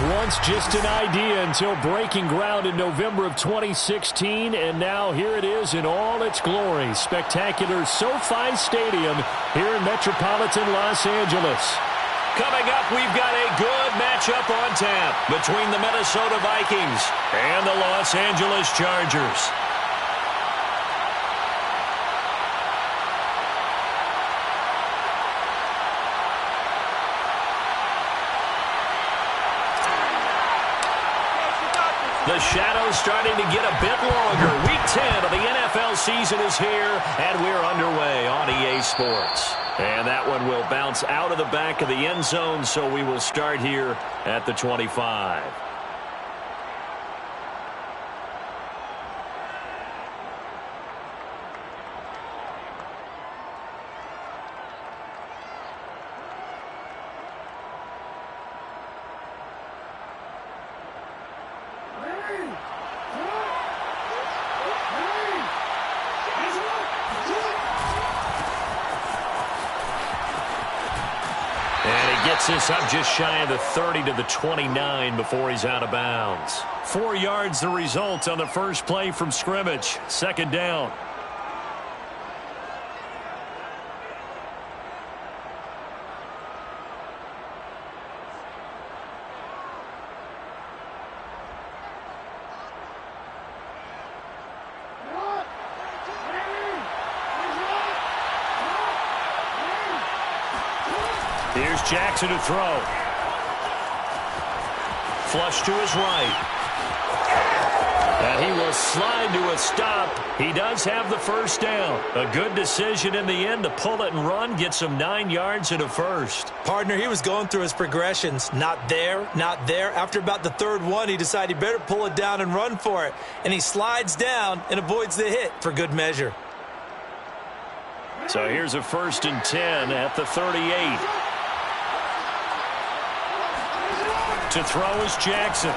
once just an idea until breaking ground in November of 2016, and now here it is in all its glory. Spectacular SoFi Stadium here in metropolitan Los Angeles. Coming up, we've got a good matchup on tap between the Minnesota Vikings and the Los Angeles Chargers. The shadow's starting to get a bit longer. Week 10 of the NFL season is here, and we're underway on EA Sports. And that one will bounce out of the back of the end zone, so we will start here at the 25. Gets this up just shy of the 30 to the 29 before he's out of bounds. 4 yards the result on the first play from scrimmage. Second down. Here's Jackson to throw. Flush to his right. And he will slide to a stop. He does have the first down. A good decision in the end to pull it and run. Gets him 9 yards and a first. Partner, he was going through his progressions. Not there, not there. After about the third one, he decided he better pull it down and run for it. And he slides down and avoids the hit for good measure. So here's a 1st and 10 at the 38. To throw is Jackson.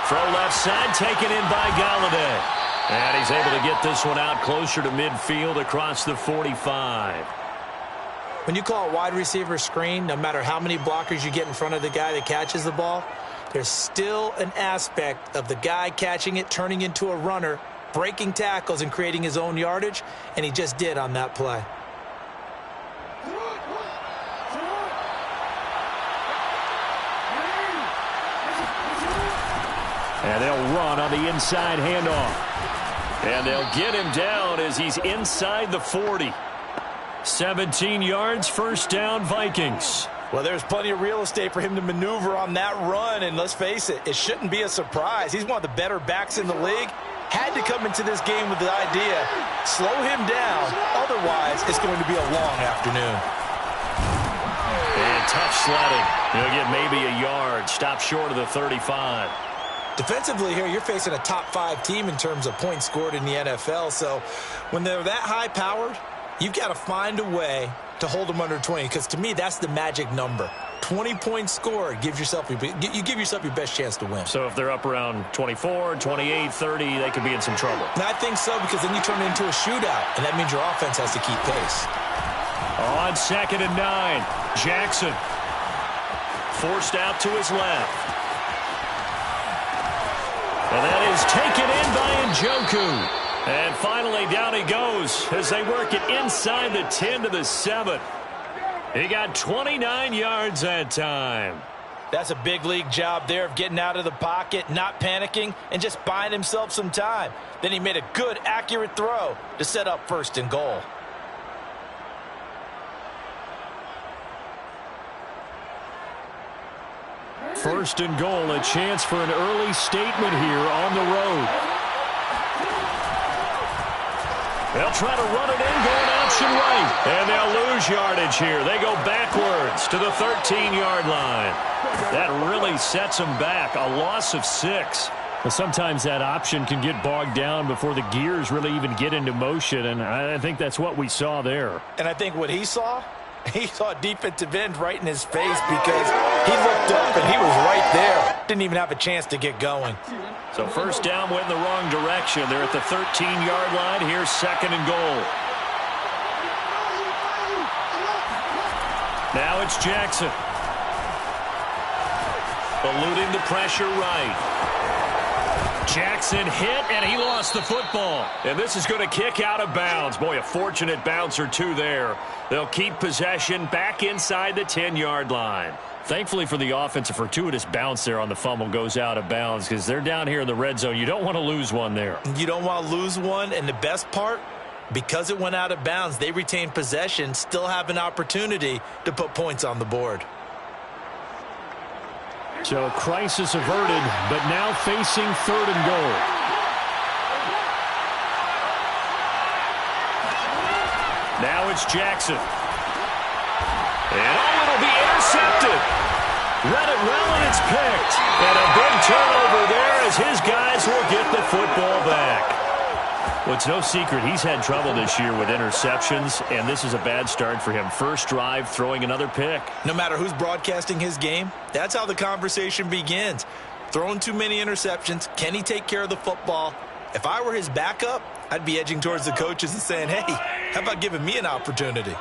Throw left side, taken in by Galladay. And he's able to get this one out closer to midfield across the 45. When you call a wide receiver screen, no matter how many blockers you get in front of the guy that catches the ball, there's still an aspect of the guy catching it, turning into a runner, breaking tackles and creating his own yardage, and he just did on that play. And they'll run on the inside handoff. And they'll get him down as he's inside the 40. 17 yards, first down, Vikings. Well, there's plenty of real estate for him to maneuver on that run, and let's face it, it shouldn't be a surprise. He's one of the better backs in the league. Had to come into this game with the idea, slow him down, otherwise it's going to be a long afternoon. And tough sledding. He'll get maybe a yard, stop short of the 35. Defensively here, you're facing a top 5 team in terms of points scored in the NFL, so when they're that high-powered, you've got to find a way to hold them under 20, because to me, that's the magic number. 20 points scored, you give yourself your best chance to win. So if they're up around 24, 28, 30, they could be in some trouble. And I think so, because then you turn it into a shootout, and that means your offense has to keep pace. On 2nd and 9, Jackson. Forced out to his left. And that is taken in by Njoku. And finally down he goes as they work it inside the 10 to the 7. He got 29 yards that time. That's a big league job there of getting out of the pocket, not panicking, and just buying himself some time. Then he made a good, accurate throw to set up 1st and goal. First and goal, a chance for an early statement here on the road. They'll try to run it in, going option right. And they'll lose yardage here. They go backwards to the 13-yard line. That really sets them back. A loss of 6. Well, sometimes that option can get bogged down before the gears really even get into motion, and I think that's what we saw there. And I think what he saw a defensive end right in his face, because he looked up and he was right there. Didn't even have a chance to get going. So first down went in the wrong direction. They're at the 13-yard line. Here's 2nd and goal. Now it's Jackson. Eluding the pressure right. Jackson hit, and he lost the football. And this is going to kick out of bounds. Boy, a fortunate bounce or two there. They'll keep possession back inside the 10-yard line. Thankfully for the offense, a fortuitous bounce there on the fumble goes out of bounds because they're down here in the red zone. You don't want to lose one there. You don't want to lose one, and the best part, because it went out of bounds, they retain possession, still have an opportunity to put points on the board. So crisis averted, but now facing 3rd and goal. Now it's Jackson. And it'll be intercepted. Read it well, and it's picked. And a big turnover there as his guys will get the football back. Well, it's no secret he's had trouble this year with interceptions, and this is a bad start for him. First drive, throwing another pick. No matter who's broadcasting his game, that's how the conversation begins. Throwing too many interceptions, can he take care of the football? If I were his backup, I'd be edging towards the coaches and saying, hey, how about giving me an opportunity?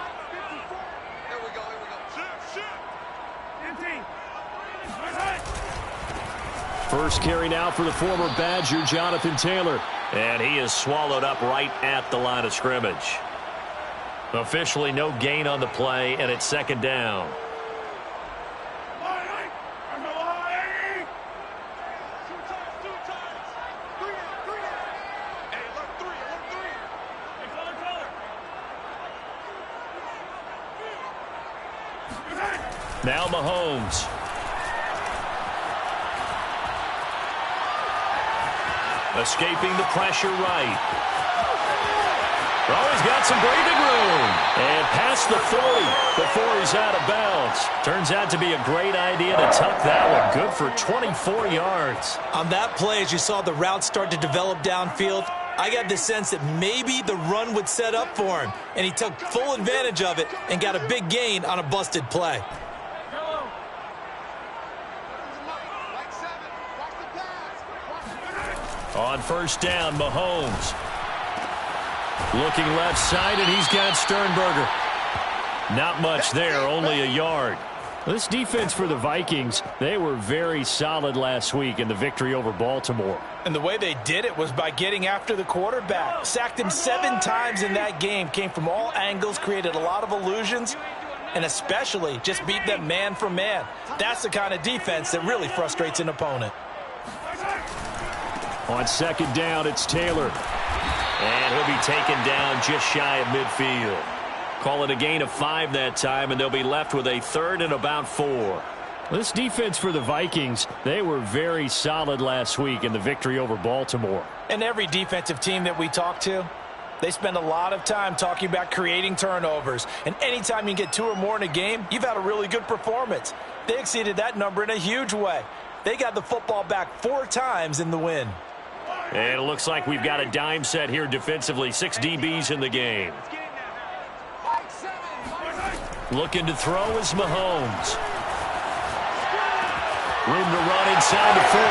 First carry now for the former Badger, Jonathan Taylor. And he is swallowed up right at the line of scrimmage. Officially no gain on the play, and it's 2nd down. Now Mahomes. Escaping the pressure right. Oh, he's got some breathing room. And past the 40 before he's out of bounds. Turns out to be a great idea to tuck that one. Good for 24 yards. On that play, as you saw the route start to develop downfield, I got the sense that maybe the run would set up for him. And he took full advantage of it and got a big gain on a busted play. On 1st down, Mahomes. Looking left side, and he's got Sternberger. Not much there, only a yard. This defense for the Vikings, they were very solid last week in the victory over Baltimore. And the way they did it was by getting after the quarterback. Sacked him 7 times in that game. Came from all angles, created a lot of illusions, and especially just beat them man for man. That's the kind of defense that really frustrates an opponent. On 2nd down, it's Taylor. And he'll be taken down just shy of midfield. Call it a gain of 5 that time, and they'll be left with a 3rd and about 4. This defense for the Vikings, they were very solid last week in the victory over Baltimore. And every defensive team that we talk to, they spend a lot of time talking about creating turnovers. And anytime you get 2 or more in a game, you've had a really good performance. They exceeded that number in a huge way. They got the football back 4 times in the win. And it looks like we've got a dime set here defensively. 6 DBs in the game. Looking to throw is Mahomes. Room to run inside the 40.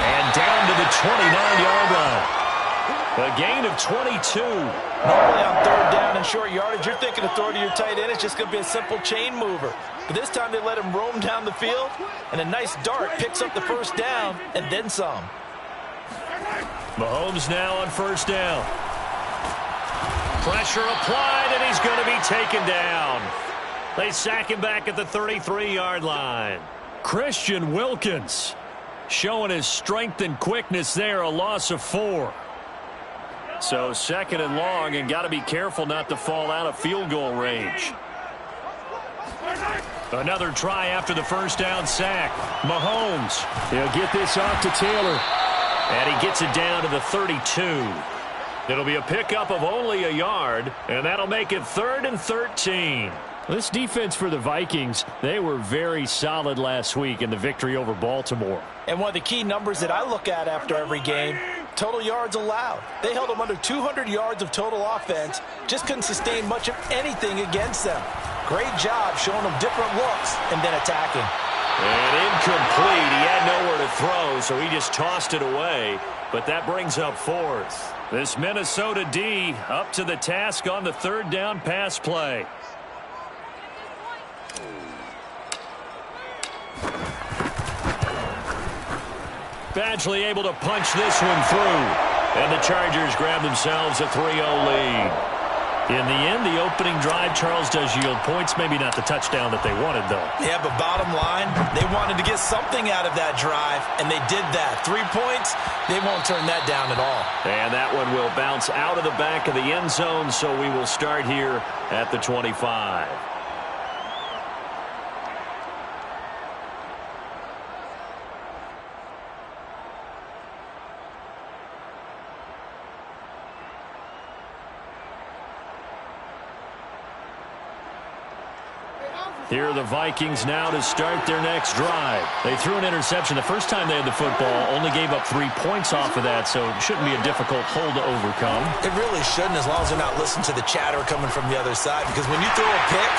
And down to the 29-yard line. A gain of 22. Normally on 3rd down and short yardage, you're thinking to throw to your tight end. It's just going to be a simple chain mover. But this time they let him roam down the field, and a nice dart picks up the 1st down and then some. Mahomes now on 1st down. Pressure applied, and he's going to be taken down. They sack him back at the 33-yard line. Christian Wilkins showing his strength and quickness there, a loss of 4. So 2nd and long, and got to be careful not to fall out of field goal range. Another try after the 1st down sack. Mahomes. He'll get this off to Taylor. And he gets it down to the 32. It'll be a pickup of only a yard, and that'll make it 3rd and 13. This defense for the Vikings, they were very solid last week in the victory over Baltimore. And one of the key numbers that I look at after every game, total yards allowed. They held them under 200 yards of total offense, just couldn't sustain much of anything against them. Great job showing them different looks and then attacking. And incomplete. He had nowhere to throw, so he just tossed it away. But that brings up 4th. This Minnesota D up to the task on the 3rd down pass play. Badgley able to punch this one through. And the Chargers grab themselves a 3-0 lead. In the end, the opening drive, Charles, does yield points. Maybe not the touchdown that they wanted, though. Yeah, but bottom line, they wanted to get something out of that drive, and they did that. 3 points, they won't turn that down at all. And that one will bounce out of the back of the end zone, so we will start here at the 25. Here are the Vikings now to start their next drive. They threw an interception the first time they had the football, only gave up 3 points off of that, so it shouldn't be a difficult hole to overcome. It really shouldn't, as long as they're not listening to the chatter coming from the other side, because when you throw a pick,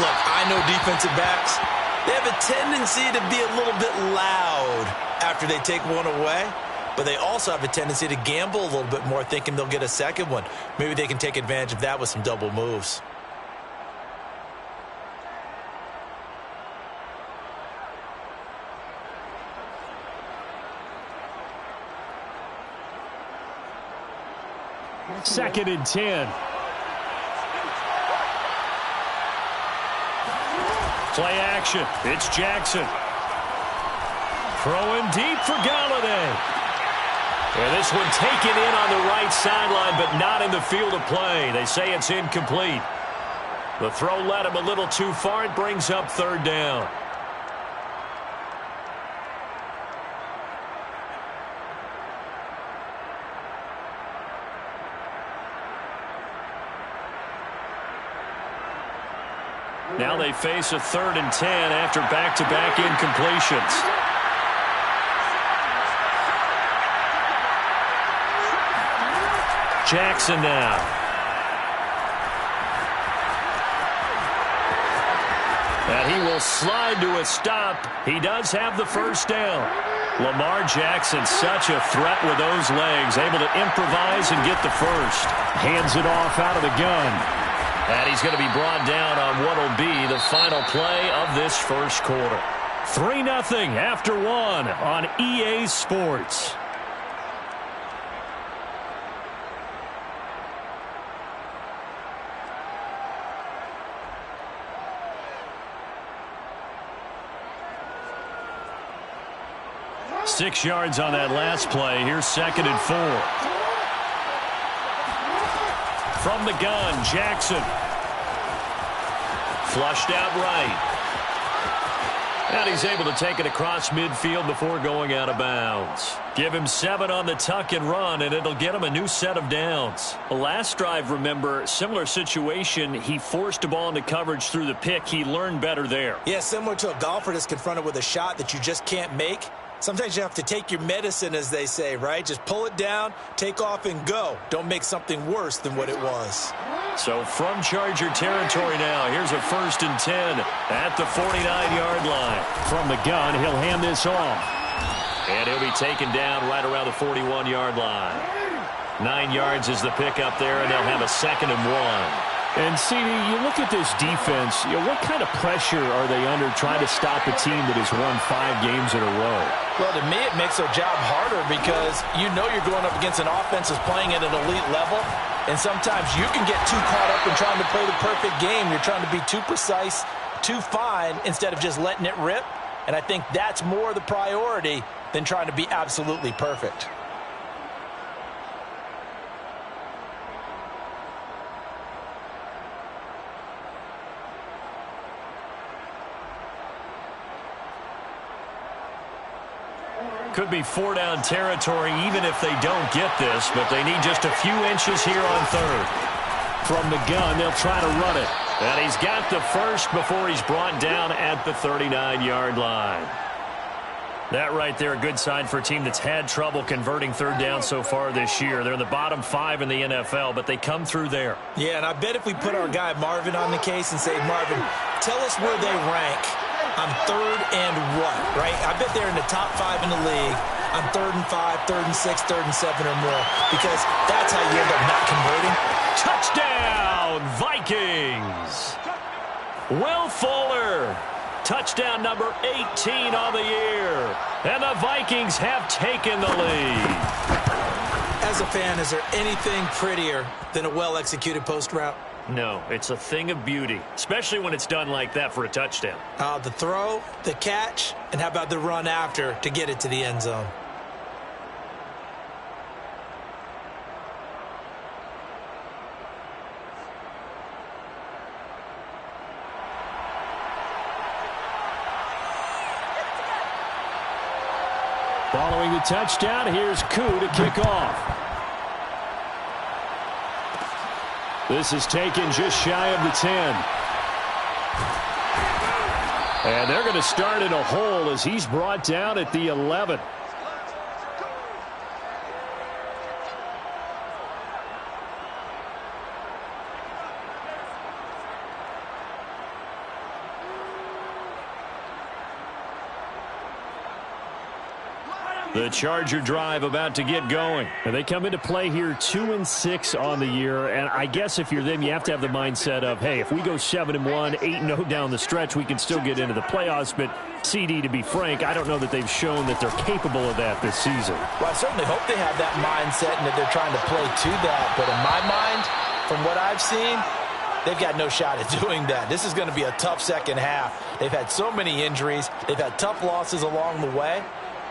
look, I know defensive backs, they have a tendency to be a little bit loud after they take one away, but they also have a tendency to gamble a little bit more, thinking they'll get a second one. Maybe they can take advantage of that with some double moves. Second and 10. Play action. It's Jackson. Throwing deep for Galladay. And this one taken in on the right sideline, but not in the field of play. They say it's incomplete. The throw led him a little too far. It brings up third down. Now they face a 3rd and 10 after back-to-back incompletions. Jackson now. And he will slide to a stop. He does have the first down. Lamar Jackson, such a threat with those legs, able to improvise and get the first. Hands it off out of the gun. And he's going to be brought down on what will be the final play of this first quarter. 3-0 after 1 on EA Sports. Six yards on that last play. Here's 2nd and 4. From the gun, Jackson. Flushed out right. And he's able to take it across midfield before going out of bounds. Give him 7 on the tuck and run, and it'll get him a new set of downs. The last drive, remember, similar situation. He forced a ball into coverage through the pick. He learned better there. Yeah, similar to a golfer that's confronted with a shot that you just can't make. Sometimes you have to take your medicine, as they say, right? Just pull it down, take off, and go. Don't make something worse than what it was. So from Charger territory now, here's a 1st and 10 at the 49-yard line. From the gun, he'll hand this off. And he'll be taken down right around the 41-yard line. 9 yards is the pickup there, and they'll have a 2nd and 1. And, CD, you look at this defense, what kind of pressure are they under trying to stop a team that has won 5 games in a row? Well, to me, it makes their job harder because you know you're going up against an offense that's playing at an elite level, and sometimes you can get too caught up in trying to play the perfect game. You're trying to be too precise, too fine, instead of just letting it rip, and I think that's more the priority than trying to be absolutely perfect. Could be 4-down territory even if they don't get this, but they need just a few inches here on 3rd. From the gun, they'll try to run it. And he's got the first before he's brought down at the 39-yard line. That right there, a good sign for a team that's had trouble converting 3rd down so far this year. They're in the bottom 5 in the NFL, but they come through there. Yeah, and I bet if we put our guy Marvin on the case and say, Marvin, tell us where they rank on 3rd and what, right? I bet they're in the top 5 in the league on 3rd and 5, 3rd and 6, 3rd and 7 or more, because that's how you end up not converting. Touchdown, Vikings! Will Fuller touchdown number 18 on the year. And the Vikings have taken the lead. As a fan, is there anything prettier than a well-executed post route? No, it's a thing of beauty, especially when it's done like that for a touchdown. The throw, the catch, and how about the run after to get it to the end zone? Following the touchdown, here's Koo to kick off. This is taken just shy of the 10. And they're going to start in a hole as he's brought down at the 11. The Charger drive about to get going. And they come into play here 2-6 on the year. And I guess if you're them, you have to have the mindset of, hey, if we go 7-1, 8-0 down the stretch, we can still get into the playoffs. But CD, to be frank, I don't know that they've shown that they're capable of that this season. Well, I certainly hope they have that mindset and that they're trying to play to that. But in my mind, from what I've seen, they've got no shot at doing that. This is going to be a tough second half. They've had so many injuries. They've had tough losses along the way.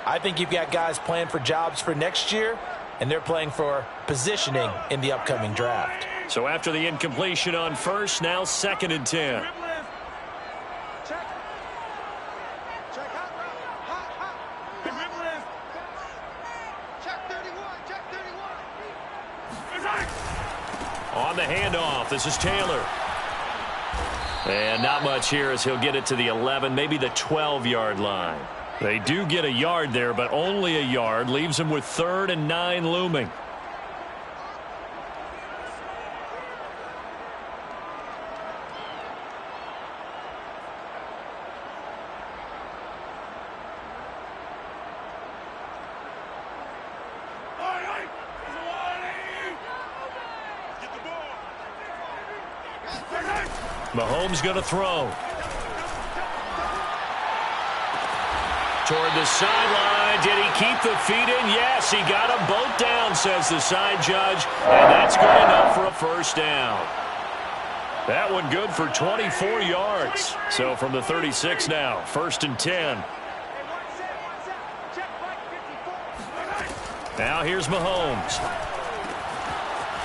I think you've got guys playing for jobs for next year, and they're playing for positioning in the upcoming draft. So after the incompletion on first, now 2nd and 10. On the handoff, this is Taylor. And not much here as he'll get it to the 11, maybe the 12-yard line. They do get a yard there, but only a yard. Leaves them with 3rd and 9 looming. Mahomes going to throw. Toward the sideline. Did he keep the feet in? Yes, he got them both down, says the side judge. And that's good enough for a first down. That one good for 24 yards. So from the 36 now, 1st and 10. Now here's Mahomes.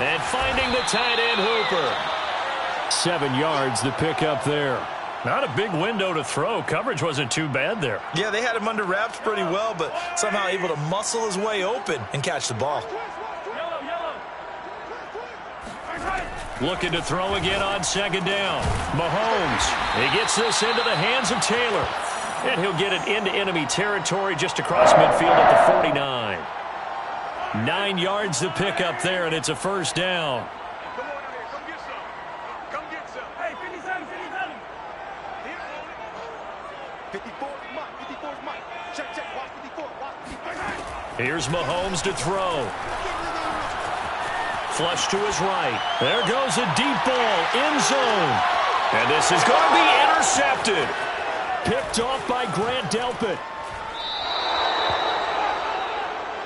And finding the tight end Hooper. 7 yards the pickup there. Not a big window to throw. Coverage wasn't too bad there. Yeah, they had him under wraps pretty well, but somehow able to muscle his way open and catch the ball. Looking to throw again on 2nd down. Mahomes. He gets this into the hands of Taylor. And he'll get it into enemy territory just across midfield at the 49. 9 yards to pick up there, and it's a first down. Here's Mahomes to throw. Flush to his right. There goes a deep ball, end zone. And this is going to be intercepted. Picked off by Grant Delpit.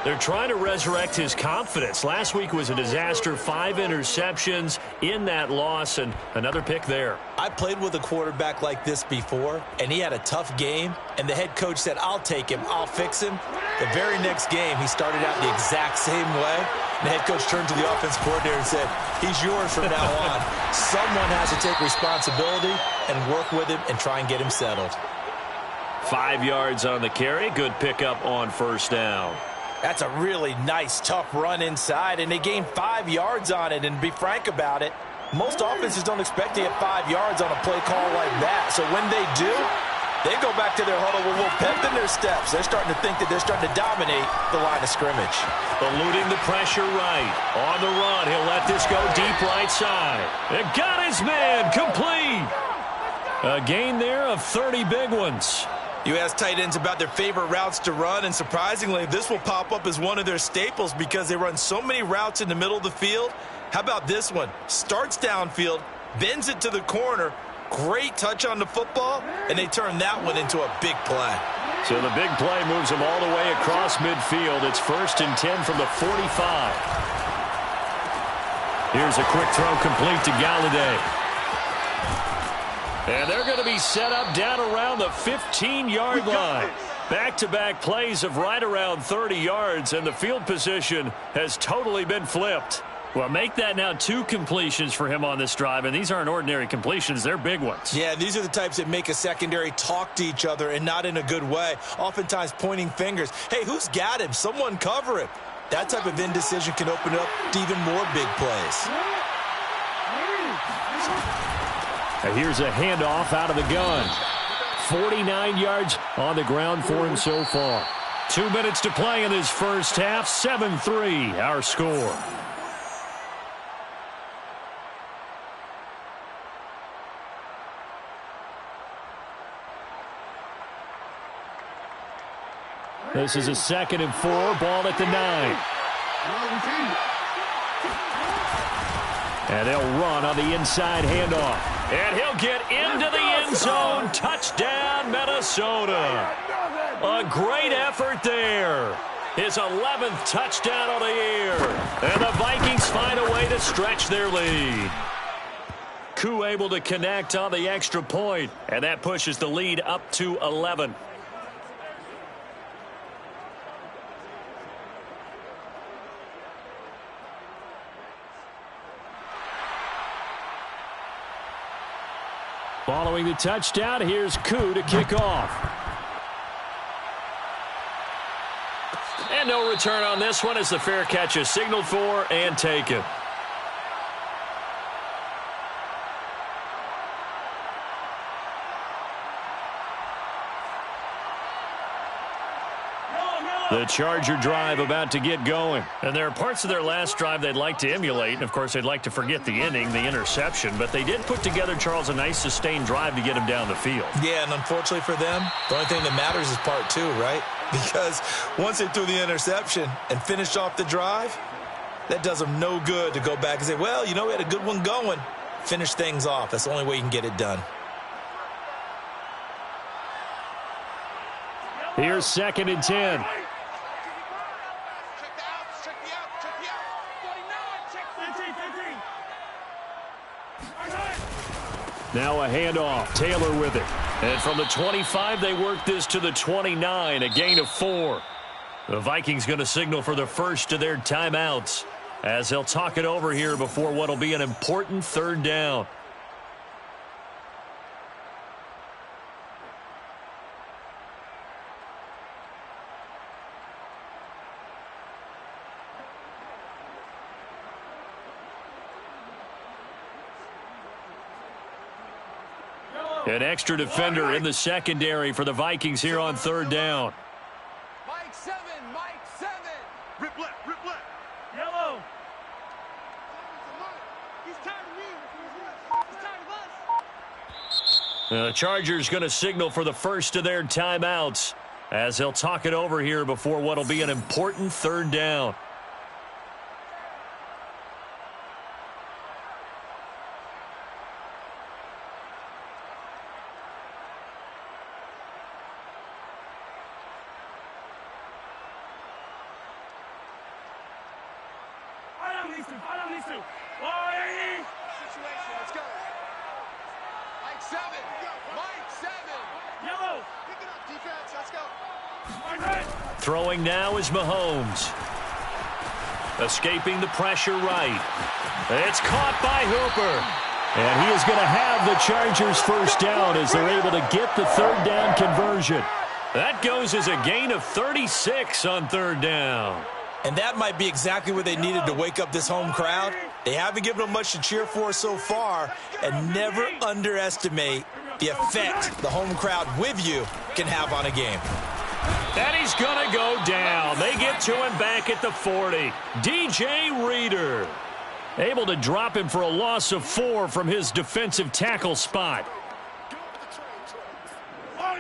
They're trying to resurrect his confidence. Last week was a disaster. 5 interceptions in that loss, and another pick there. I played with a quarterback like this before, and he had a tough game, and the head coach said, I'll take him, I'll fix him. The very next game, he started out the exact same way, and the head coach turned to the offensive coordinator and said, he's yours from now on. Someone has to take responsibility and work with him and try and get him settled. 5 yards on the carry. Good pickup on first down. That's a really nice, tough run inside, and they gained 5 yards on it. And to be frank about it, most offenses don't expect to get 5 yards on a play call like that. So when they do, they go back to their huddle with a little pep in their steps. They're starting to think that they're starting to dominate the line of scrimmage. Eluding the pressure right. On the run, he'll let this go deep right side. It got his man complete. A gain there of 30 big ones. You ask tight ends about their favorite routes to run, and surprisingly, this will pop up as one of their staples because they run so many routes in the middle of the field. How about this one? Starts downfield, bends it to the corner, Great touch on the football, and they turned that one into a big play. So the big play moves them all the way across midfield. It's 1st and 10 from the 45. Here's a quick throw complete to Galladay. And they're going to be set up down around the 15-yard line. Back-to-back plays of right around 30 yards, and the field position has totally been flipped. Well, make that now 2 completions for him on this drive, and these aren't ordinary completions. They're big ones. Yeah, these are the types that make a secondary talk to each other and not in a good way, oftentimes pointing fingers. Hey, who's got him? Someone cover him. That type of indecision can open up to even more big plays. And here's a handoff out of the gun. 49 yards on the ground for him so far. 2 minutes to play in this first half. 7-3 our score. This is a 2nd and 4. Ball at the 9. And they'll run on the inside handoff. And he'll get into the end zone. Touchdown, Minnesota. A great effort there. His 11th touchdown on the year. And the Vikings find a way to stretch their lead. Koo able to connect on the extra point. And that pushes the lead up to 11. Following the touchdown, here's Koo to kick off. And no return on this one as the fair catch is signaled for and taken. The Charger drive about to get going. And there are parts of their last drive they'd like to emulate. And, of course, they'd like to forget the inning, the interception. But they did put together, Charles, a nice sustained drive to get him down the field. Yeah, and unfortunately for them, the only thing that matters is part 2, right? Because once they threw the interception and finished off the drive, that does them no good to go back and say, well, you know, we had a good one going. Finish things off. That's the only way you can get it done. Here's 2nd and 10. Now a handoff. Taylor with it. And from the 25, they work this to the 29, a gain of 4. The Vikings going to signal for the first of their timeouts as they'll talk it over here before what will be an important 3rd down. An extra defender in the secondary for the Vikings here on 3rd down. Mike 7, Mike 7. Rip left, rip left. Yellow. He's tired of me. He's tired of us. The Chargers going to signal for the first of their timeouts as they'll talk it over here before what will be an important 3rd down. Situation, let's go. Mike 7, Mike 7. Yellow. Pick it up, defense, let's go. Throwing now is Mahomes. Escaping the pressure right. It's caught by Hooper. And he is going to have the Chargers first down as they're able to get the 3rd down conversion. That goes as a gain of 36 on 3rd down. And that might be exactly what they needed to wake up this home crowd. They haven't given them much to cheer for so far, and never underestimate the effect the home crowd with you can have on a game. And he's going to go down. They get to him back at the 40. DJ Reader able to drop him for a loss of 4 from his defensive tackle spot.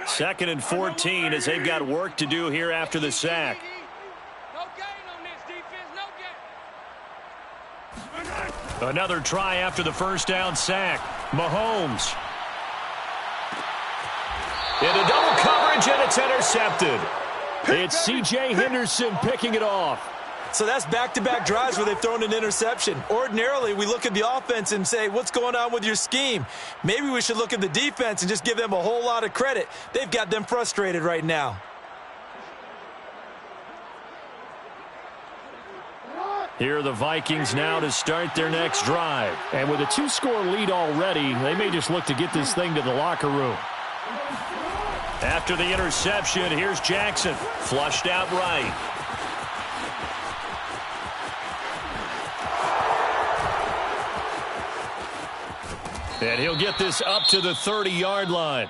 2nd and 14 as they've got work to do here after the sack. Another try after the first down sack. Mahomes Into double coverage, and it's intercepted. It's C.J. Henderson picking it off. So that's back-to-back drives where they've thrown an interception. Ordinarily, we look at the offense and say, what's going on with your scheme? Maybe we should look at the defense and just give them a whole lot of credit. They've got them frustrated right now. Here are the Vikings now to start their next drive. And with a 2-score lead already, they may just look to get this thing to the locker room. After the interception, here's Jackson. Flushed out right. And he'll get this up to the 30-yard line.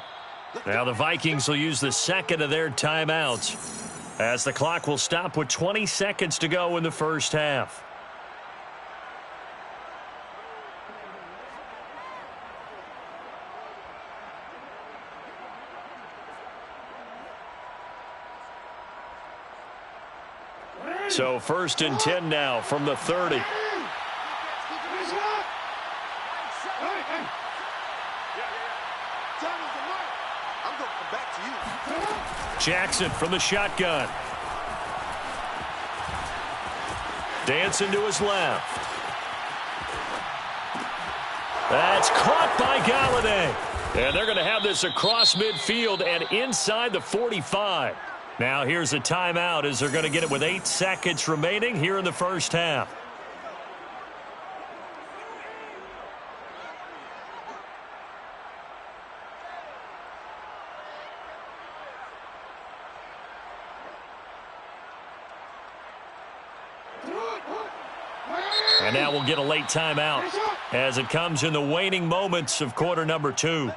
Now the Vikings will use the second of their timeouts, as the clock will stop with 20 seconds to go in the first half. So 1st and 10 now from the 30. Jackson from the shotgun. Dancing to his left. That's caught by Galladay. And they're going to have this across midfield and inside the 45. Now here's a timeout as they're going to get it with 8 seconds remaining here in the first half. And now we'll get a late timeout as it comes in the waning moments of quarter number 2.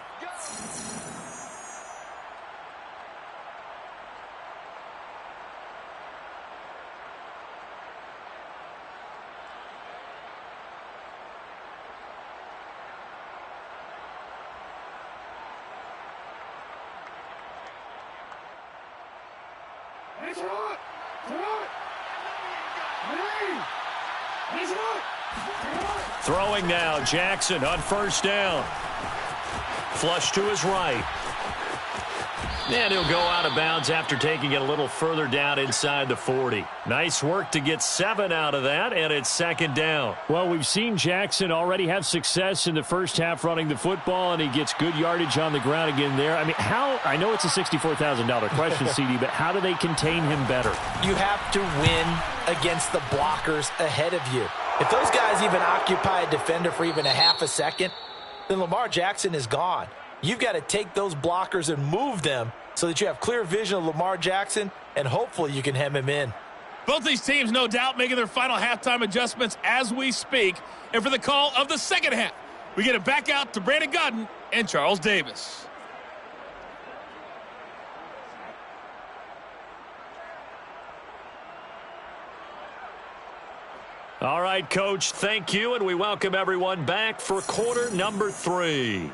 Throwing now, Jackson on first down. Flush to his right. And he'll go out of bounds after taking it a little further down inside the 40. Nice work to get 7 out of that, and it's second down. Well, we've seen Jackson already have success in the first half running the football, and he gets good yardage on the ground again there. I mean, I know it's a $64,000 question, CD, but how do they contain him better? You have to win against the blockers ahead of you. If those guys even occupy a defender for even a half a second, then Lamar Jackson is gone. You've got to take those blockers and move them so that you have clear vision of Lamar Jackson, and hopefully you can hem him in. Both these teams, no doubt, making their final halftime adjustments as we speak. And for the call of the second half, we get it back out to Brandon Godden and Charles Davis. All right, Coach, thank you, and we welcome everyone back for quarter number 3.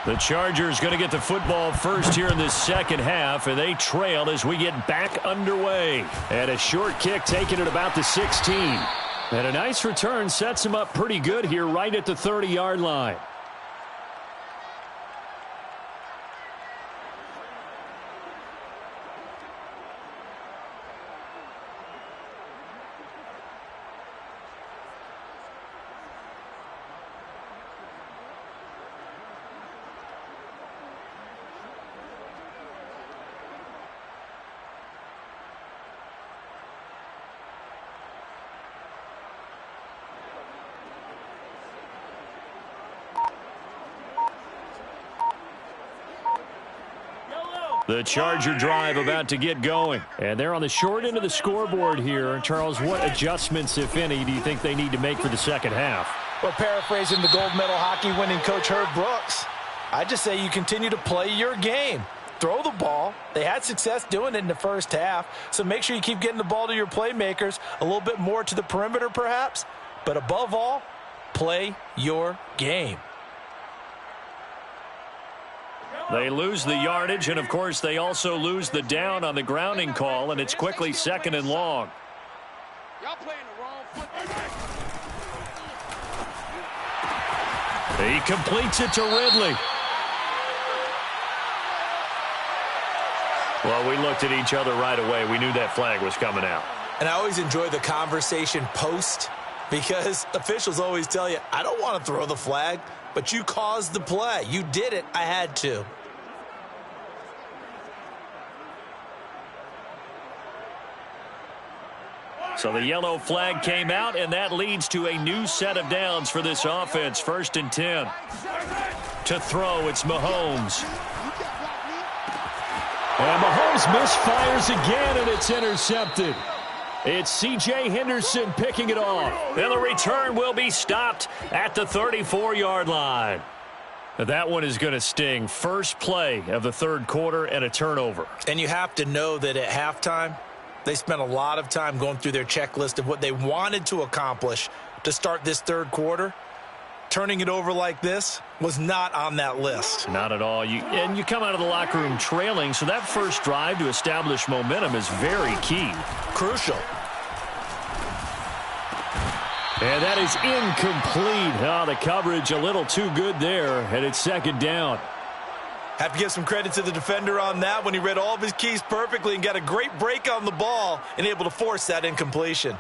The Chargers going to get the football first here in this second half, and they trail as we get back underway. And a short kick taken at about the 16. And a nice return sets him up pretty good here right at the 30-yard line. The Charger drive about to get going. And they're on the short end of the scoreboard here. Charles, what adjustments, if any, do you think they need to make for the second half? Well, paraphrasing the gold medal hockey winning coach Herb Brooks, I just say you continue to play your game. Throw the ball. They had success doing it in the first half, so make sure you keep getting the ball to your playmakers, a little bit more to the perimeter perhaps, but above all, play your game. They lose the yardage, and, of course, they also lose the down on the grounding call, and it's quickly 2nd and long. Y'all playing the wrong foot. He completes it to Ridley. Well, we looked at each other right away. We knew that flag was coming out. And I always enjoy the conversation post because officials always tell you, I don't want to throw the flag, but you caused the play. You did it. I had to. So the yellow flag came out, and that leads to a new set of downs for this offense. 1st and 10. To throw, it's Mahomes. And Mahomes misfires again, and it's intercepted. It's C.J. Henderson picking it off. And the return will be stopped at the 34-yard line. That one is going to sting. First play of the 3rd quarter and a turnover. And you have to know that at halftime, they spent a lot of time going through their checklist of what they wanted to accomplish to start this 3rd quarter. Turning it over like this was not on that list. Not at all. And you come out of the locker room trailing, so that first drive to establish momentum is very key. Crucial. And that is incomplete. Oh, the coverage a little too good there, and it's 2nd down. Have to give some credit to the defender on that when he read all of his keys perfectly and got a great break on the ball and able to force that incompletion.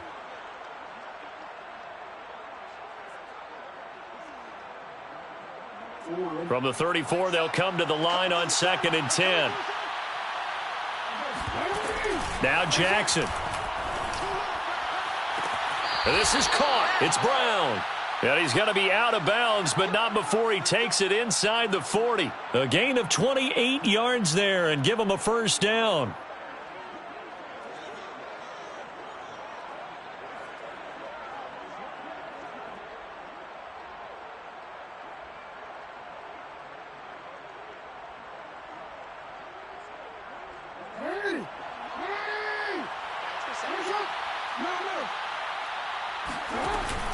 From the 34, they'll come to the line on 2nd and 10. Now Jackson. And this is caught. It's Brown. And he's going to be out of bounds, but not before he takes it inside the 40. A gain of 28 yards there and give him a 1st down.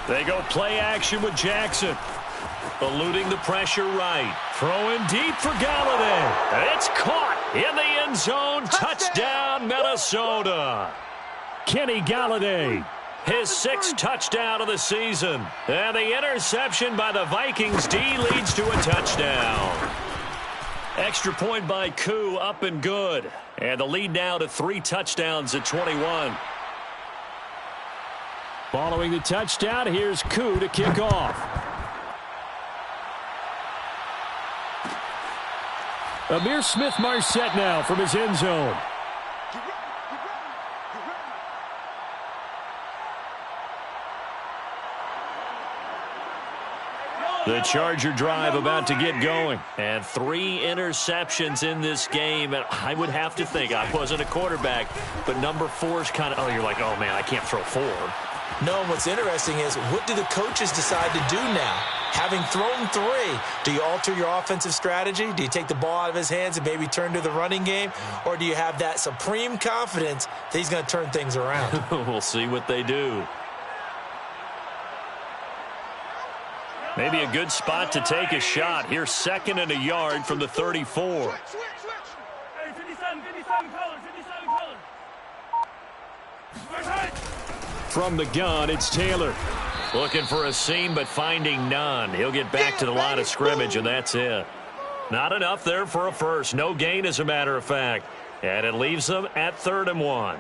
They go play action with Jackson. Eluding the pressure right. Throwing deep for Galladay. And it's caught in the end zone. Touchdown, Minnesota. Kenny Galladay. His 6th touchdown of the season. And the interception by the Vikings D leads to a touchdown. Extra point by Koo, up and good. And the lead now to 3 touchdowns at 21. Following the touchdown, here's Koo to kick off. Amir Smith-Marset now from his end zone. The Charger drive about to get going. And 3 interceptions in this game. And I would have to think, I wasn't a quarterback, but number 4 is kind of, oh, you're like, oh, man, I can't throw 4. No, what's interesting is what do the coaches decide to do now? Having thrown 3, do you alter your offensive strategy? Do you take the ball out of his hands and maybe turn to the running game? Or do you have that supreme confidence that he's going to turn things around? We'll see what they do. Maybe a good spot to take a shot. Here's 2nd and a yard from the 34. Switch. Hey, 57 color. From the gun, it's Taylor. Looking for a seam, but finding none. He'll get back to the line of scrimmage, and that's it. Not enough there for a first. No gain, as a matter of fact. And it leaves them at 3rd and 1.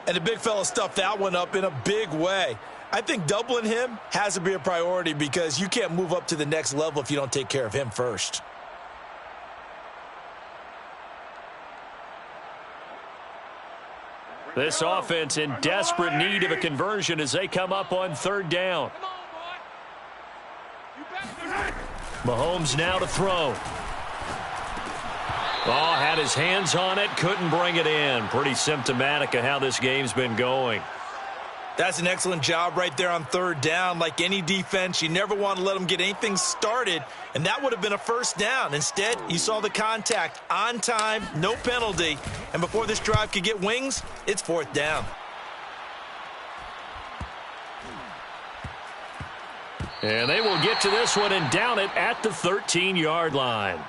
And the big fella stuffed that one up in a big way. I think doubling him has to be a priority because you can't move up to the next level if you don't take care of him first. This offense in desperate need of a conversion as they come up on 3rd down. Come on, boy. You better. Mahomes now to throw. Oh, had his hands on it, couldn't bring it in. Pretty symptomatic of how this game's been going. That's an excellent job right there on 3rd down. Like any defense, you never want to let them get anything started, and that would have been a 1st down. Instead, you saw the contact on time, no penalty, and before this drive could get wings, it's 4th down. And they will get to this one and down it at the 13-yard line.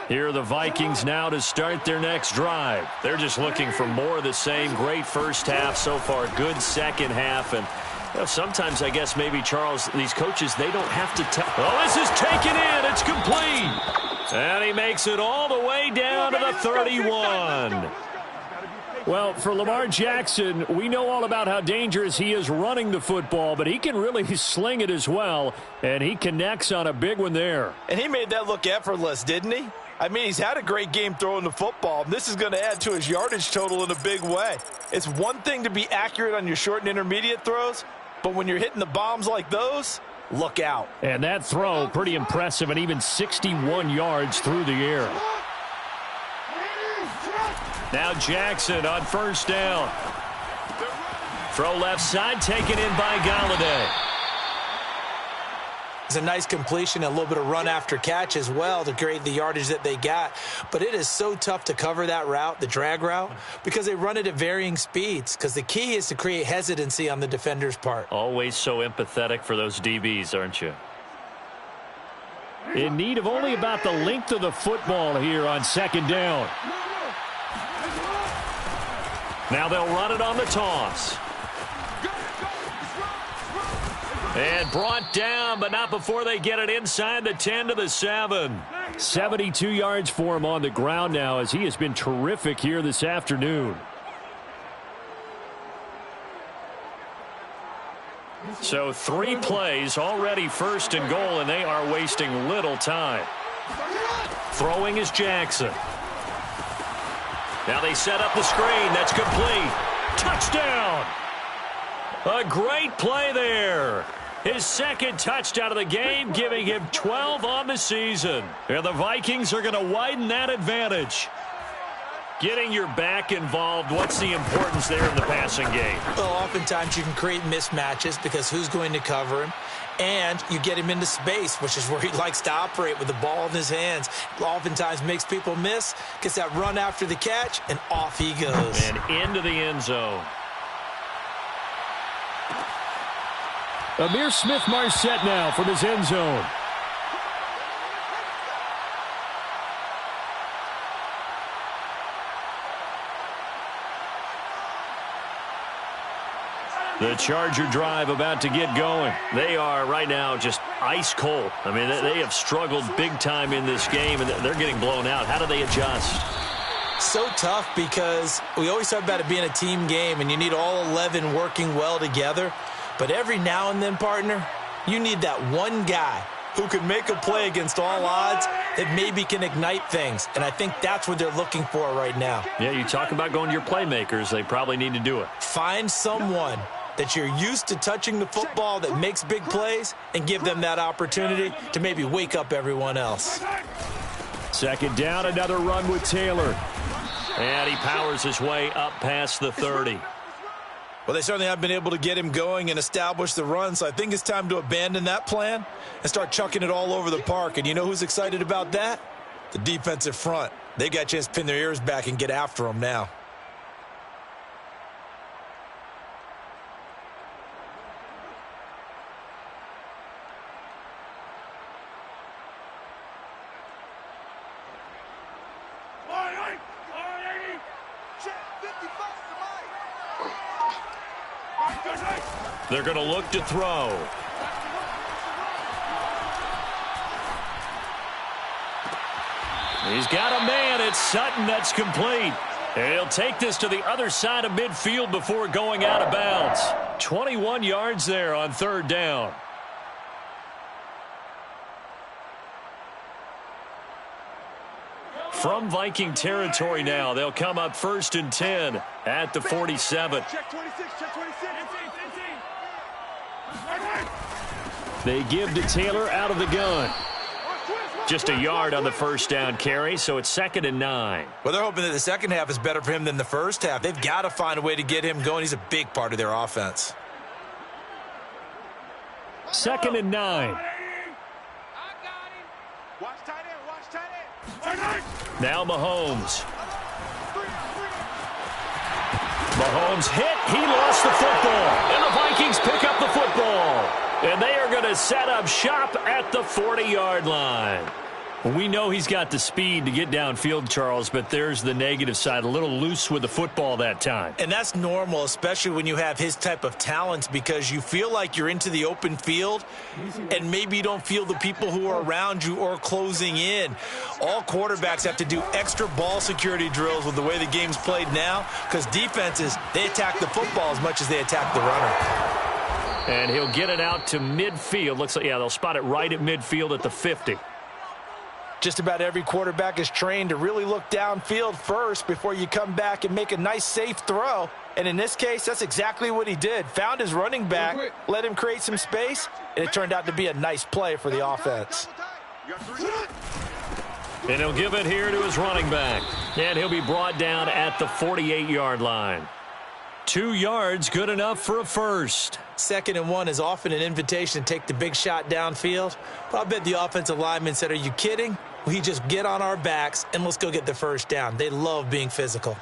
Here are the Vikings now to start their next drive. They're just looking for more of the same. Great first half so far. Good second half. And sometimes, I guess, maybe, Charles, these coaches, they don't have to tell. Oh, this is taken in. It's complete. And he makes it all the way down to the 31. Well, for Lamar Jackson, we know all about how dangerous he is running the football, but he can really sling it as well, and he connects on a big one there. And he made that look effortless, didn't he? I mean, he's had a great game throwing the football. This is going to add to his yardage total in a big way. It's one thing to be accurate on your short and intermediate throws, but when you're hitting the bombs like those, look out. And that throw, pretty impressive, and even 61 yards through the air. Now Jackson on first down. Throw left side, taken in by Galladay. It's a nice completion, a little bit of run after catch as well to create the yardage that they got. But it is so tough to cover that route, the drag route, because they run it at varying speeds. Because the key is to create hesitancy on the defender's part. Always so empathetic for those DBs, aren't you? In need of only about the length of the football here on second down. Now they'll run it on the toss. And brought down, but not before they get it inside the 10 to the 7. 72 yards for him on the ground now, as he has been terrific here this afternoon. So 3 plays, already first and goal, and they are wasting little time. Throwing is Jackson. Now they set up the screen. That's complete. Touchdown! A great play there. His second touchdown of the game, giving him 12 on the season. And the Vikings are going to widen that advantage. Getting your back involved, what's the importance there in the passing game? Well, oftentimes you can create mismatches because who's going to cover him? And you get him into space, which is where he likes to operate with the ball in his hands. Oftentimes makes people miss, gets that run after the catch, and off he goes. And into the end zone. Amir Smith-Marset now from his end zone. The Charger drive about to get going. They are right now just ice cold. I mean, they have struggled big time in this game, and they're getting blown out. How do they adjust? So tough because we always talk about it being a team game, and you need all 11 working well together. But every now and then, partner, you need that one guy who can make a play against all odds that maybe can ignite things. And I think that's what they're looking for right now. Yeah, you talk about going to your playmakers. They probably need to do it. Find someone that you're used to touching the football that makes big plays and give them that opportunity to maybe wake up everyone else. Second down, another run with Taylor. And he powers his way up past the 30. Well, they certainly have been able to get him going and establish the run, so I think it's time to abandon that plan and start chucking it all over the park. And you know who's excited about that? The defensive front. They got a chance to pin their ears back and get after him now. They're going to look to throw. He's got a man. It's Sutton. That's complete. And he'll take this to the other side of midfield before going out of bounds. 21 yards there on third down. From Viking territory now, they'll come up first and 10 at the 47. Check 26, check 26. They give to Taylor out of the gun. Just a yard on the first down carry, so it's 2nd and 9. Well, they're hoping that the second half is better for him than the first half. They've got to find a way to get him going. He's a big part of their offense. 2nd and 9. Watch tight end, watch tight end. Now Mahomes. Mahomes hit. He lost the football. And the Vikings pick up the football. And they are going to set up shop at the 40-yard line. We know he's got the speed to get downfield, Charles, but there's the negative side. A little loose with the football that time. And that's normal, especially when you have his type of talents, because you feel like you're into the open field and maybe you don't feel the people who are around you or closing in. All quarterbacks have to do extra ball security drills with the way the game's played now, because defenses, they attack the football as much as they attack the runner. And he'll get it out to midfield. Looks like, yeah, they'll spot it right at midfield at the 50. Just about every quarterback is trained to really look downfield first before you come back and make a nice, safe throw. And in this case, that's exactly what he did. Found his running back, let him create some space, and it turned out to be a nice play for the offense. And he'll give it here to his running back. And he'll be brought down at the 48-yard line. 2 yards, good enough for a first. 2nd and 1 is often an invitation to take the big shot downfield. But I bet the offensive lineman said, are you kidding? We just get on our backs and let's go get the first down. They love being physical.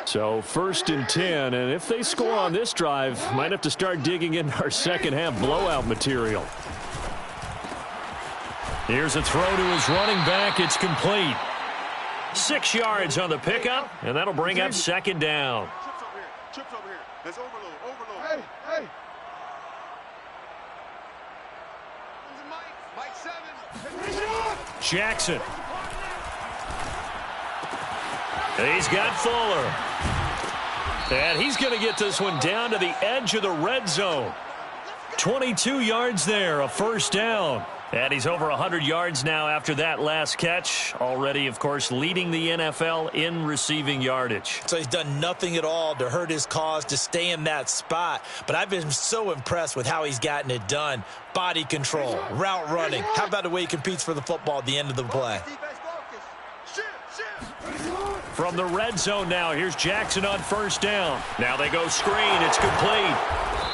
So 1st and 10, and if they score on this drive, might have to start digging into our second half blowout material. Here's a throw to his running back. It's complete. 6 yards on the pickup, and that'll bring up 2nd down. Chips over here. That's overload. Hey. Mike 7. Jackson. He's got Fuller. And he's going to get this one down to the edge of the red zone. 22 yards there, a first down. And he's over 100 yards now after that last catch. Already, of course, leading the NFL in receiving yardage. So he's done nothing at all to hurt his cause, to stay in that spot. But I've been so impressed with how he's gotten it done. Body control, route running. How about the way he competes for the football at the end of the play? From the red zone now, here's Jackson on first down. Now they go screen. It's complete.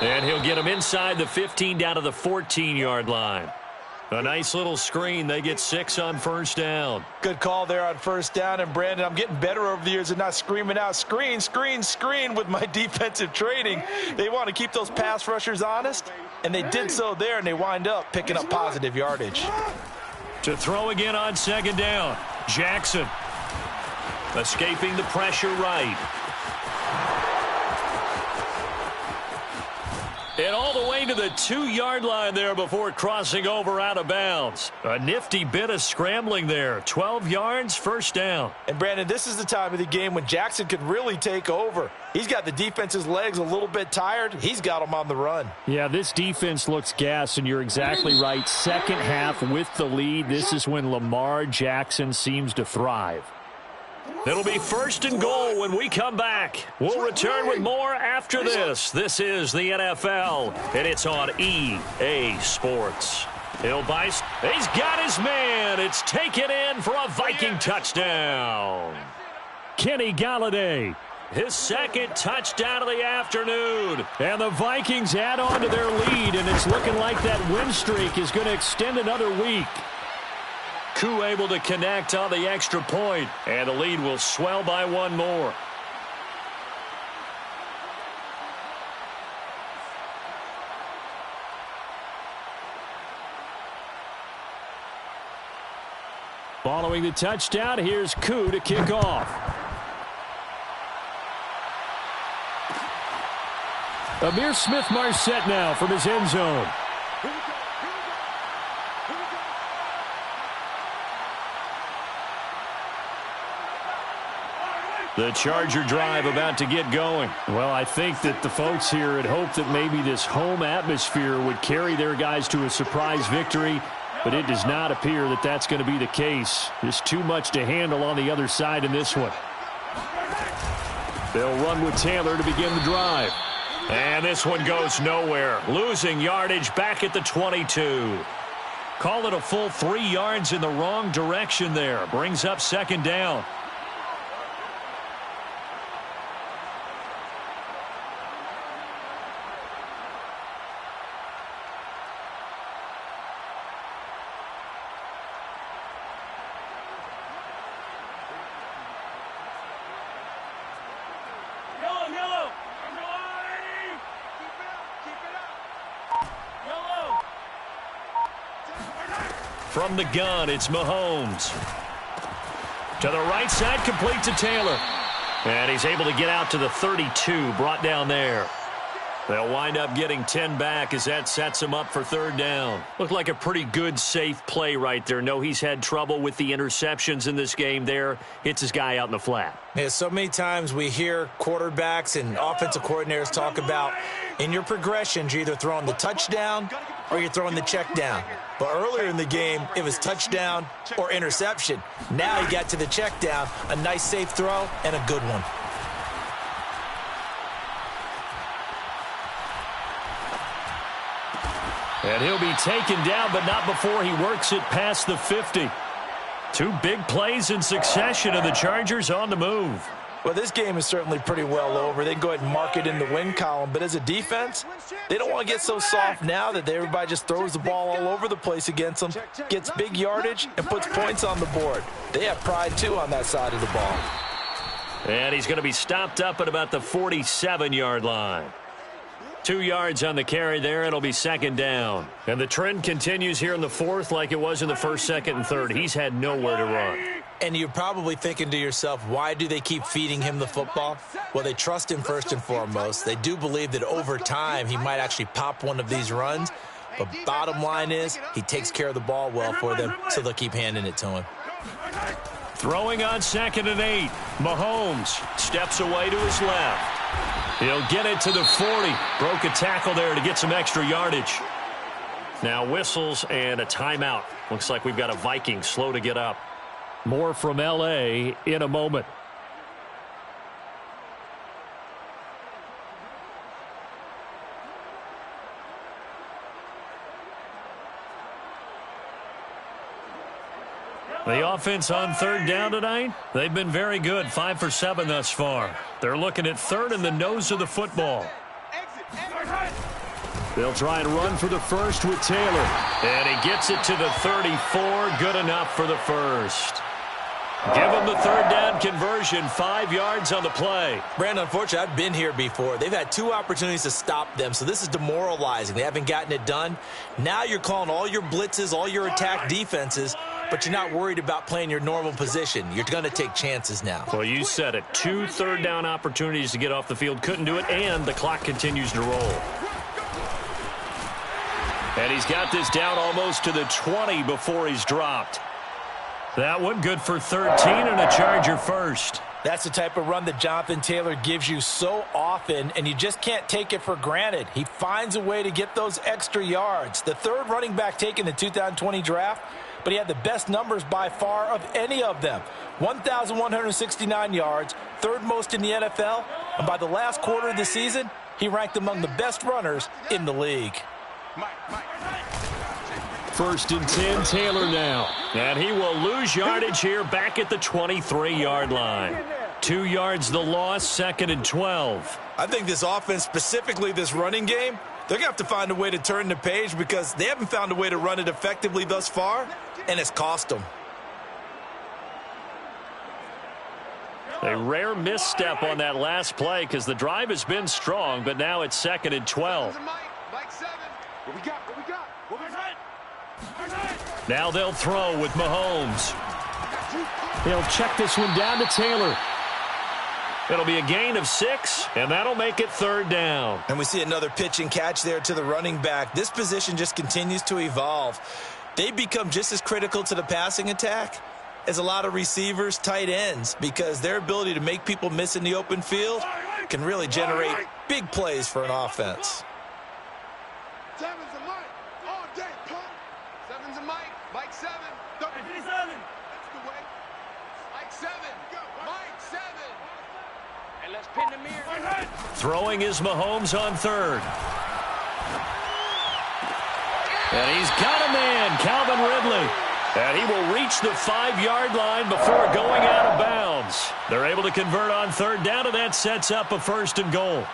And he'll get him inside the 15 down to the 14-yard line. A nice little screen. They get 6 on first down. Good call there on first down. And, Brandon, I'm getting better over the years and not screaming out, screen, screen, screen with my defensive training. They want to keep those pass rushers honest, and they did so there, and they wind up picking up positive yardage. To throw again on 2nd down. Jackson escaping the pressure right. And all the way to the 2-yard line there before crossing over out of bounds. A nifty bit of scrambling there. 12 yards, first down. And, Brandon, this is the time of the game when Jackson could really take over. He's got the defense's legs a little bit tired. He's got them on the run. Yeah, this defense looks gassed, and you're exactly right. Second half with the lead. This is when Lamar Jackson seems to thrive. It'll be 1st and goal when we come back. We'll return with more after this. This is the NFL, and it's on EA Sports. He's got his man. It's taken in for a Viking touchdown. Kenny Galladay, his 2nd touchdown of the afternoon. And the Vikings add on to their lead, and it's looking like that win streak is going to extend another week. Koo able to connect on the extra point, and the lead will swell by 1 more. Following the touchdown, here's Koo to kick off. Amir Smith-Marset now from his end zone. The Charger drive about to get going. Well, I think that the folks here had hoped that maybe this home atmosphere would carry their guys to a surprise victory, but it does not appear that that's going to be the case. There's too much to handle on the other side in this one. They'll run with Taylor to begin the drive. And this one goes nowhere. Losing yardage back at the 22. Call it a full 3 yards in the wrong direction there. Brings up 2nd down. From the gun, it's Mahomes. To the right side, complete to Taylor. And he's able to get out to the 32, brought down there. They'll wind up getting 10 back as that sets him up for third down. Looked like a pretty good, safe play right there. No, he's had trouble with the interceptions in this game there. Hits his guy out in the flat. Yeah, so many times we hear quarterbacks and offensive coordinators talk about in your progressions, you're either throwing the touchdown or you're throwing the check down. But earlier in the game, it was touchdown or interception. Now he got to the check down, a nice safe throw, and a good one. And he'll be taken down, but not before he works it past the 50. Two big plays in succession, and the Chargers on the move. Well, this game is certainly pretty well over. They can go ahead and mark it in the win column. But as a defense, they don't want to get so soft now that everybody just throws the ball all over the place against them, gets big yardage, and puts points on the board. They have pride, too, on that side of the ball. And he's going to be stopped up at about the 47-yard line. 2 yards on the carry there. It'll be second down. And the trend continues here in the fourth like it was in the first, second, and third. He's had nowhere to run. And you're probably thinking to yourself, why do they keep feeding him the football? Well, they trust him first and foremost. They do believe that over time he might actually pop one of these runs. But bottom line is he takes care of the ball well for them, so they'll keep handing it to him. Throwing on 2nd and 8. Mahomes steps away to his left. He'll get it to the 40. Broke a tackle there to get some extra yardage. Now whistles and a timeout. Looks like we've got a Vikings slow to get up. More from L.A. in a moment. The offense on third down tonight, they've been very good, 5 for 7 thus far. They're looking at third in the nose of the football. They'll try and run for the first with Taylor. And he gets it to the 34, good enough for the first. Give him the third down conversion, 5 yards on the play. Brandon, unfortunately, I've been here before. They've had 2 opportunities to stop them, so this is demoralizing. They haven't gotten it done. Now you're calling all your blitzes, all your attack defenses, but you're not worried about playing your normal position. You're going to take chances now. Well, you said it. 2 third down opportunities to get off the field. Couldn't do it, and the clock continues to roll. And he's got this down almost to the 20 before he's dropped. That one good for 13 and a Charger first. That's the type of run that Jonathan Taylor gives you so often, and you just can't take it for granted. He finds a way to get those extra yards. The third running back taken in the 2020 draft, but he had the best numbers by far of any of them. 1,169 yards, third most in the NFL, and by the last quarter of the season, he ranked among the best runners in the league. First and 10, Taylor now. And he will lose yardage here back at the 23-yard line. 2 yards the loss, 2nd and 12. I think this offense, specifically this running game, they're going to have to find a way to turn the page because they haven't found a way to run it effectively thus far, and it's cost them. A rare misstep on that last play because the drive has been strong, but now it's 2nd and 12. What we got? What we got? What we got? Now they'll throw with Mahomes. They'll check this one down to Taylor. It'll be a gain of 6, and that'll make it third down. And we see another pitch and catch there to the running back. This position just continues to evolve. They become just as critical to the passing attack as a lot of receivers, tight ends, because their ability to make people miss in the open field can really generate big plays for an offense. Seven's a Mike. All day, punk. Seven's a Mike. Mike 7. 57. That's the way. Mike 7. Mike 7. And let's pin the mirror. Throwing is Mahomes on third. And he's got a man, Calvin Ridley. And he will reach the 5-yard line before going out of bounds. They're able to convert on third down, and that sets up a 1st and goal.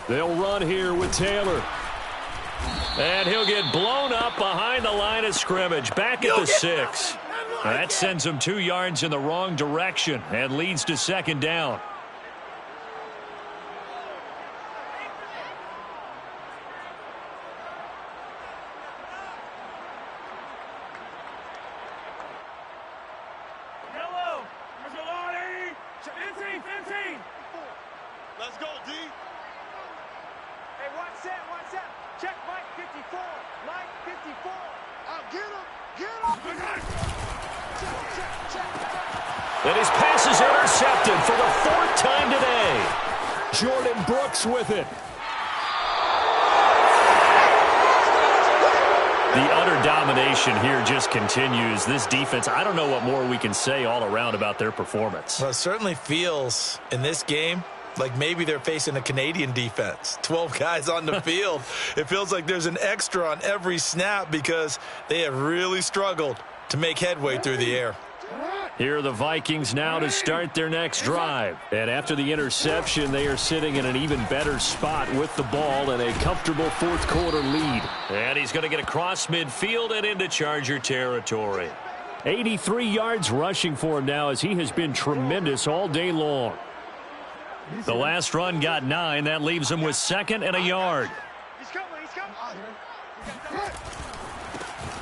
They'll run here with Taylor. And he'll get blown up behind the line of scrimmage, back at the 6. That sends him 2 yards in the wrong direction and leads to second down. Let's go, D. Hey, one set. Check Mike 54. Mike 54. Get him. Check. And his pass is intercepted for the 4th time today. Jordan Brooks with it. The utter domination here just continues. This defense, I don't know what more we can say all around about their performance. Well, it certainly feels in this game like maybe they're facing a Canadian defense. 12 guys on the field. It feels like there's an extra on every snap because they have really struggled to make headway through the air. Here are the Vikings now to start their next drive. And after the interception, they are sitting in an even better spot with the ball and a comfortable 4th quarter lead. And he's going to get across midfield and into Charger territory. 83 yards rushing for him now as he has been tremendous all day long. The last run got 9. That leaves him with 2nd and a yard. He's coming.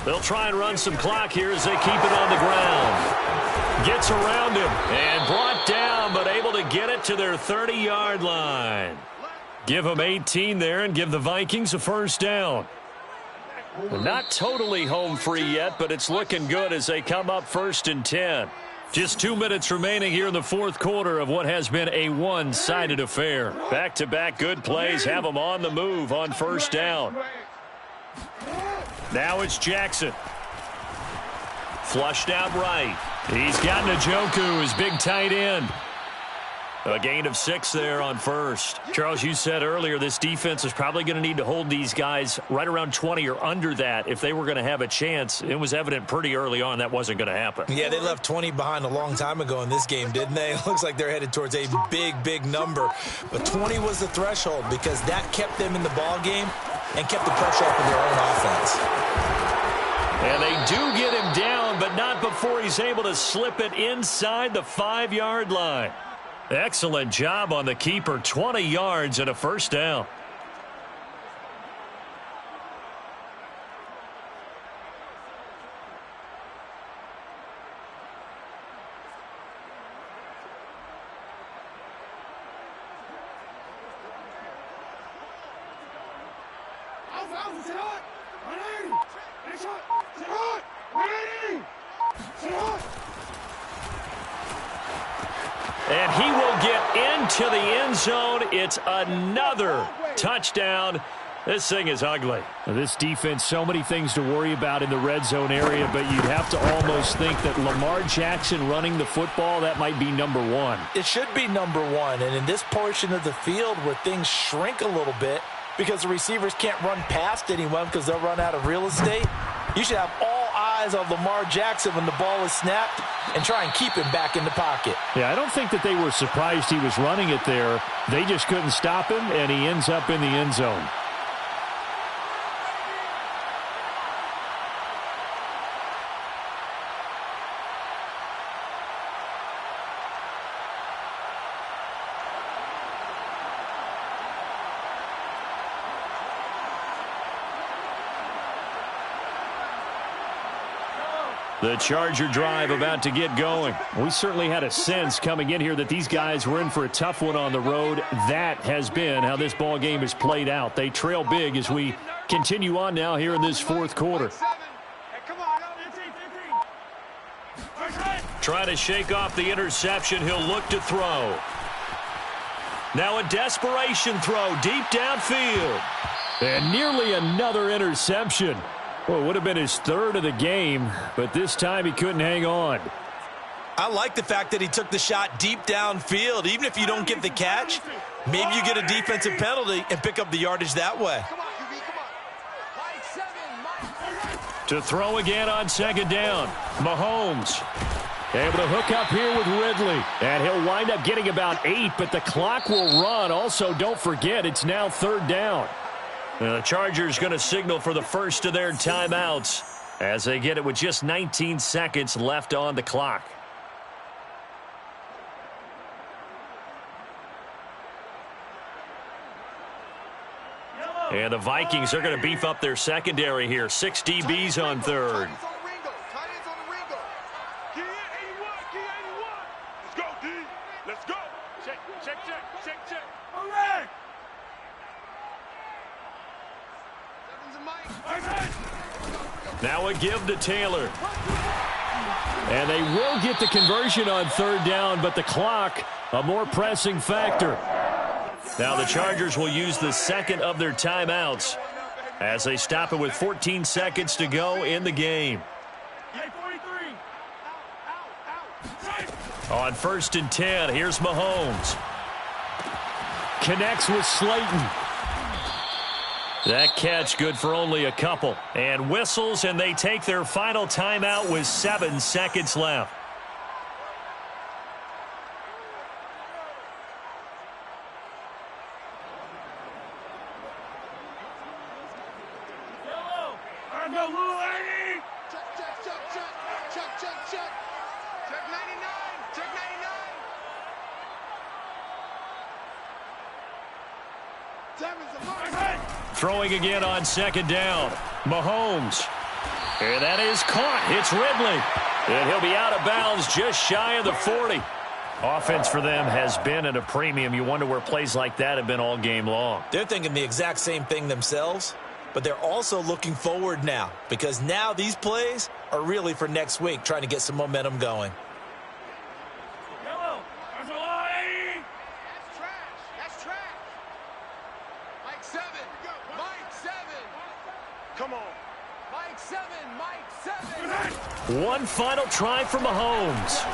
They'll try and run some clock here as they keep it on the ground. Gets around him and brought down, but able to get it to their 30-yard line. Give them 18 there and give the Vikings a first down. Not totally home free yet, but it's looking good as they come up 1st and 10. Just 2 minutes remaining here in the 4th quarter of what has been a one-sided affair. Back-to-back good plays have them on the move on first down. Now it's Jackson. Flushed out right. He's got Njoku, his big tight end. A gain of 6 there on first. Charles, you said earlier this defense is probably going to need to hold these guys right around 20 or under that if they were going to have a chance. It was evident pretty early on that wasn't going to happen. Yeah, they left 20 behind a long time ago in this game, didn't they? It looks like they're headed towards a big number. But 20 was the threshold because that kept them in the ball game and kept the pressure up in their own offense. And they do get him down, but not before he's able to slip it inside the 5-yard line. Excellent job on the keeper. 20 yards and a first down. And he will get into the end zone. It's another touchdown. This thing is ugly. This defense, so many things to worry about in the red zone area, but you'd have to almost think that Lamar Jackson running the football, that might be number 1. It should be number 1, and in this portion of the field where things shrink a little bit because the receivers can't run past anyone because they'll run out of real estate, you should have all eyes on Lamar Jackson when the ball is snapped and try and keep him back in the pocket. Yeah, I don't think that they were surprised he was running it there. They just couldn't stop him, and he ends up in the end zone. The Charger drive about to get going. We certainly had a sense coming in here that these guys were in for a tough one on the road. That has been how this ball game has played out. They trail big as we continue on now here in this 4th quarter. Trying to shake off the interception. He'll look to throw. Now a desperation throw deep downfield. And nearly another interception. Well, it would have been his 3rd of the game, but this time he couldn't hang on. I like the fact that he took the shot deep downfield. Even if you don't get the catch, maybe you get a defensive penalty and pick up the yardage that way. To throw again on 2nd down. Mahomes able to hook up here with Ridley. And he'll wind up getting about 8, but the clock will run. Also, don't forget, it's now 3rd down. The Chargers going to signal for the first of their timeouts as they get it with just 19 seconds left on the clock. And the Vikings are going to beef up their secondary here. 6 DBs on third. Let's go. Check. All right. Now a give to Taylor. And they will get the conversion on third down, but the clock, a more pressing factor. Now the Chargers will use the second of their timeouts as they stop it with 14 seconds to go in the game. On 1st and 10, here's Mahomes. Connects with Slayton. That catch good for only a couple. And whistles, and they take their final timeout with 7 seconds left. Throwing again on 2nd down. Mahomes. And that is caught. It's Ridley. And he'll be out of bounds just shy of the 40. Offense for them has been at a premium. You wonder where plays like that have been all game long. They're thinking the exact same thing themselves, but they're also looking forward now because now these plays are really for next week, trying to get some momentum going. One final try for Mahomes.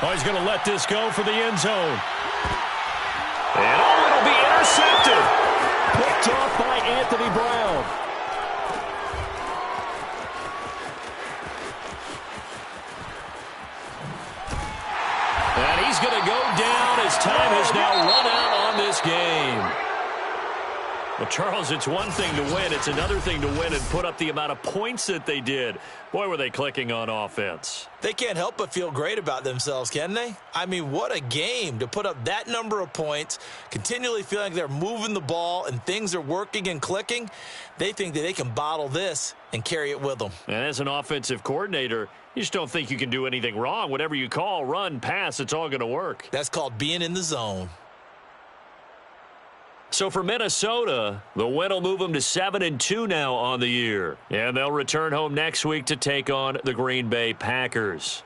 Oh, he's going to let this go for the end zone. And oh, it'll be intercepted. Picked off by Anthony Brown. And he's going to go down as time has now run out on this game. Well, Charles, it's one thing to win. It's another thing to win and put up the amount of points that they did. Boy, were they clicking on offense. They can't help but feel great about themselves, can they? I mean, what a game to put up that number of points, continually feeling like they're moving the ball and things are working and clicking. They think that they can bottle this and carry it with them. And as an offensive coordinator, you just don't think you can do anything wrong. Whatever you call, run, pass, it's all going to work. That's called being in the zone. So for Minnesota, the win will move them to 7-2 now on the year. And they'll return home next week to take on the Green Bay Packers.